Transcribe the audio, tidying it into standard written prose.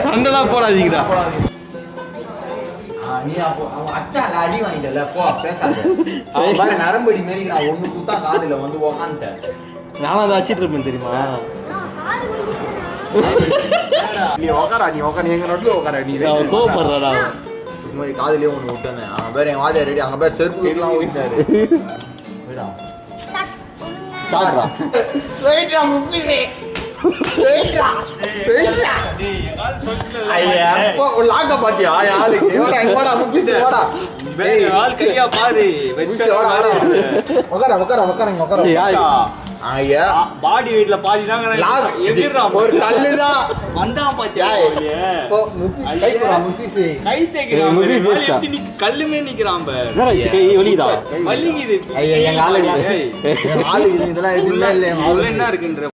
சண்டைலாம் போடாதீங்கடா. நீ அப்போ அவன் அச்சால அடி வாங்கிட்டல போ பேசாத. அவன் பாரு நரம்படி மாரி நான் ஒண்ணு குத்தா காதுல வந்து உக்காந்துட்டேன். நானும் அதை அடிச்சிட்டு இருப்பேன் தெரியுமா? நீ உக்காரா நீ எங்க நோட்ல உக்காரா நீ கோவப்படுறா. இந்த மாதிரி காதுலயே ஒண்ணு விட்டானே. அவன் பேர் என் வாதியா ரெடி. அங்க பேர் செருப்பு எல்லாம் ஊத்திட்டாரு. போடா. சாப்பிடுறா. வெயிட்ரா முப்பிலே. வெயிட்ரா. வெயிட்ரா. ஐயா போ லாக்க பாத்தியா ஆளுக்கு. எவடா எங்கடா முப்பிலே வாடா. டேய் ஆள் கையா பாரு. வெச்ச வாடா. உக்கார உக்கார. ஐயா பாடி வெயிட்ல பாதி தாங்க எகிறா. ஒரு கல்லுதான் வந்தா பாத்தியா? போ முப்பி கை போடா முப்பி. கை தேய்க்கிறான். எப்படி நீ கல்லுமே நிக்கறான் பாரு. வலிக்குதா? வலிக்குது. ஐயா எங்க ஆளு இதெல்லாம் எதுவுமே இல்ல. என்ன இருக்குன்ற